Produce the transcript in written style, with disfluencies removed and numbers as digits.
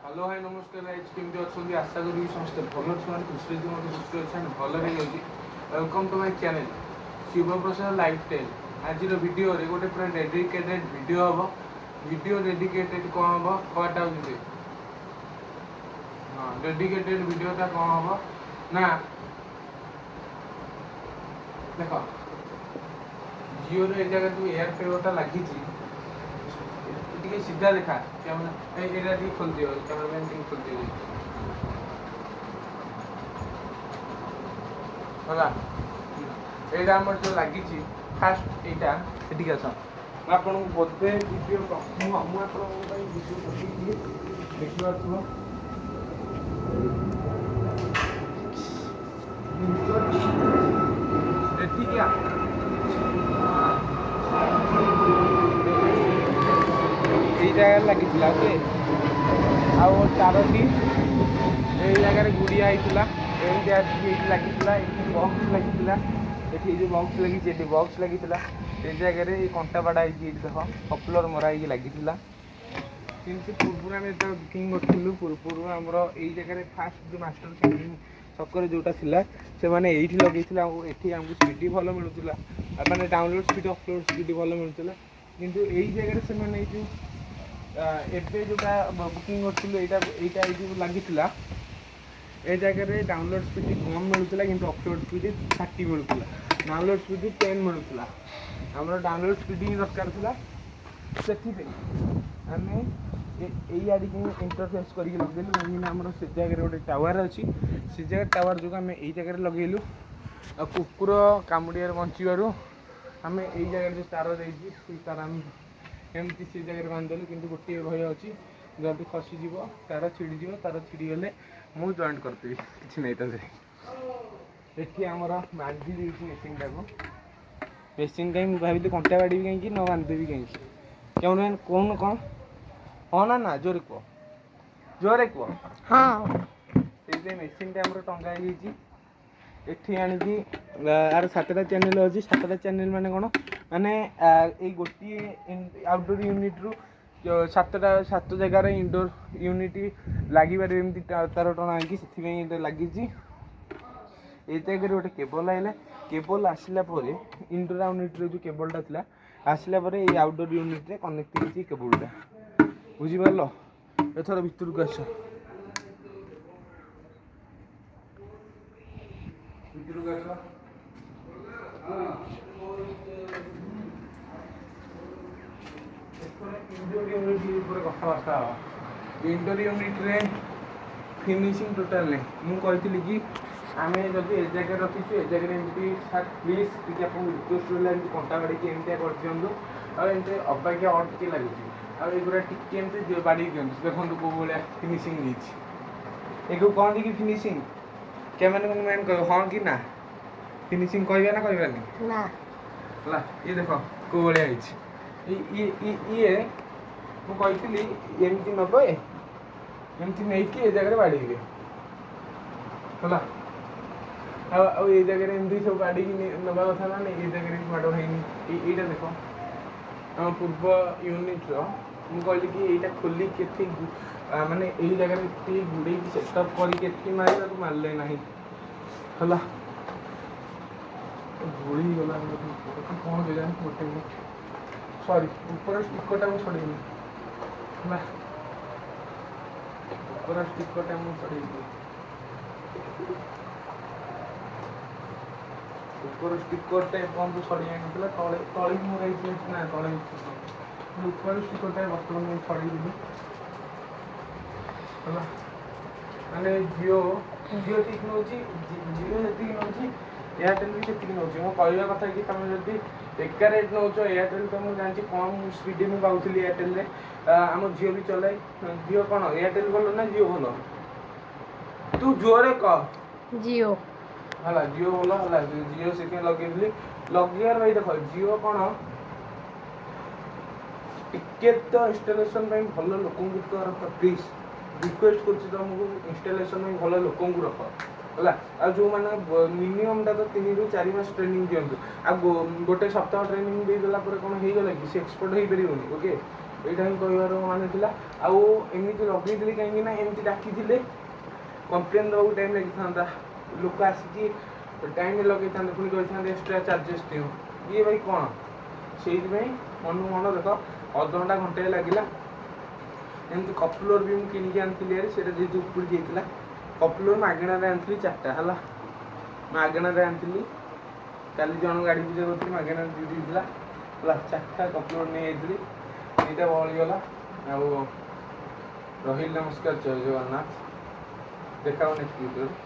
Hello hi नमस्कार guys केमती अच्छी आशा करी समस्त भल अच्छे खुशी मत खुशी अच्छे भल रही welcome to my channel Shivprasad lifestyle आज वीडियो गोटे पूरा डेडिकेटेड वीडियो हम वीडियो डेडिकेटेड कौन हम कटा हाँ डेडिकेटेड वीडियोटा कौन हम ना देख जिओ रे जगह जो एयर फेवरटा लगी सीधा देखा कैमरा ये खोल दियो कैमरामैन खोल दियो होला एटा हमर जो लगी फास्ट एटा एटिक आस आपन बोधे वीडियो मु आपन वीडियो पठेई देखिबा तुम एटिक जगह लगी ओके आउ तारटी ये जगह गुड़िया होता लगी बक्स लगी जो बक्स लगी बक्स लगी से जगह कंटा बाड़ा देख पपुलर मरा लगी किंतु पूर्व आम जो बुकिंग करूँ पूर्व आमर यही जगह फास्ट जो मास्टर छक जोटा से मैंने ये लगे आमको स्पीड भल मिलूला मैंने डाउनलोड स्पीड अपलोड स्पीड भल मिलूला किंतु यही जगह से जो एबे जोटा बुकिंग करूँ यहाँ लगी ए जगह डाउनलोड स्पीड कम मिलूला कि अपलोड स्पीड 30 मिलूला डाउनलोड स्पीड 10 मिलूला आम डाउनलोड स्पीड ही दरकार था से आम यही इंटरफेस करके लगेलु कहीं आम से जगह गोटे टावर अच्छी से जगह टावर जो आम यही जगह लगेलु कुकुर कामुड़िया बचारू आम यही जगह जो तार देती तार आम एमती से जगह बांधिदेलु कि गोटे भय अच्छी जल्दी खसीज तार छिड़ीज तार छिड़ीगले मु जॉइन करदेवी कि नहीं तो ये आमर बांधी देती मेसीनटा को मेसीन कहीं भाविली कंटा बाड़ी कहीं न बांधदेवी कहीं क्यों कौन कौन हाँ ना ना जोरे कह हाँ से मेसीनटा आम टंगा एठी आणिकी यार 7टा चैनल अच्छी 7टा चैनल माने कौन माने ये गोटे आउटडोर यूनिट रु 7 जगार इनडोर यूनिट लगी पारे एमती तार टणा से लगी ये जगह गोटे केबल आइला केबल आसला इनडोर यूनिट जो केबलटा था आसला ये आउटडोर यूनिट रे कनेक्ट होती केबलटा बुझीपार एथर भितर को आस इंडोर यूनिट कथबार्ता इंडोर यूनिट रे फिनिशिंग टोटाल नहीं मुझे कि आम जब ए जगह रखीचु ए जगह एमती सर प्लीज टी आप रिक्वेस्ट रहा कंटा बाड़ी एमती कर दिखाँ आमती अबाकिया अड़ टे लगुच आगुरा टी बाड़ी दिखाँ देखो कौ भाया फिनिशिंग नहीं एक कहते कि फिनिशिंग क्या मैंने कह हाँ कि ना फिनिशिंग कहबा ना कहबानी ना ये देख कौ भाया ये मुझे एमती नबे एमती नहीं ये जगह बाड़ी है ये जगह एमती सब बाड़ी नवा कथा ना ये जगह बाड़ है यहाँ देख आम पूर्व यूनिट मुझे कि यहाँ खोली के माने यही जगह गुड़े सेटअप करके मारे मारे ना है गोली गला कौन देगा गोटे सॉरी ऊपर स्टिकरटा मुझे छड़ेनी ऊपर स्टिकरटा मुझे छड़ेनी ऊपर स्टिकरटा एपର୍ଯ୍ୟନ୍ତ छड़ी आनी तले तले मोर ना तले ऊपर स्टिकरटा बर्तमान मुझे छड़ेदी माने जिओ जिओ ठीक नौ जिओ जी नौ एयरटेल भी से नौ मो कहवा कथा कि तुम जब एक रेट नौ एयरटेल तो मुझे जानी कम स्पीड में पाऊली एयरटेल आम झील भी चलाए झील कौन एयरटेल भल ना जिओ भल तू जोरे कह जियो है जिओ भल है जिओ से लगे लगेबार भाई देख जिओ कौन टिके तो इनस्टलेसन भल लोक रख प्लीज रिक्वेस्ट करमको इनस्टलेसन भल लोक रख है जो मैंने मिनिमम टा तो 3 ରୁ 4 मास ट्रेनिंग दिंतु आ गोटे सप्ताह ट्रेनिंग देदेला कौन हो गला कि से एक्सपर्ट हो पारे ओके ଏଇଟା ହିଁ କହିବାର ମାନେ ଥିଲା। ଆଉ ଏମିତି ଲଗେଇଥିଲି କାହିଁକି ନା ଏମିତି ଡାକିଥିଲେ କମ୍ପ୍ଲେନ୍ ଦେବାକୁ ଟାଇମ୍ ଲାଗିଥାନ୍ତା, ଲୋକ ଆସିକି ଟାଇମ୍ରେ ଲଗେଇଥାନ୍ତେ, ପୁଣି କହିଥାନ୍ତେ ଏକ୍ସଟ୍ରା ଚାର୍ଜେସ୍ ଦିଅ। ଇଏ ଭାଇ କ'ଣ? ସେଇଥିପାଇଁ ମନକୁ ମନ ଦେଖ ଅଧଘଣ୍ଟା ଘଣ୍ଟାଏ ଲାଗିଲା। ଏମିତି କପଲର୍ ବି ମୁଁ କିଣିକି ଆଣିଥିଲି ଆରି, ସେଇଟା ଯେହେତୁ ଉପୁଡ଼ି ଯାଇଥିଲା। କପଲର୍ ମାଗଣାରେ ଆଣିଥିଲି 4ଟା ହେଲା, ମାଗଣାରେ ଆଣିଥିଲି। କାଲି ଜଣ ଗାଡ଼ି ପୂଜା କରିଥିଲି, ମାଗଣାରେ ଦେଇଥିଲା ହେଲା। 4ଟା କପଲର୍ ନେଇଯାଇଥିଲି, 2ଟା ବଳିଗଲା। ଆଉ ରହିଲି, ନମସ୍କାର, ଜୟ ଜଗନ୍ନାଥ। ଦେଖା ହବ ନେକ୍ସଟ ଭିଡ଼ିଓରେ।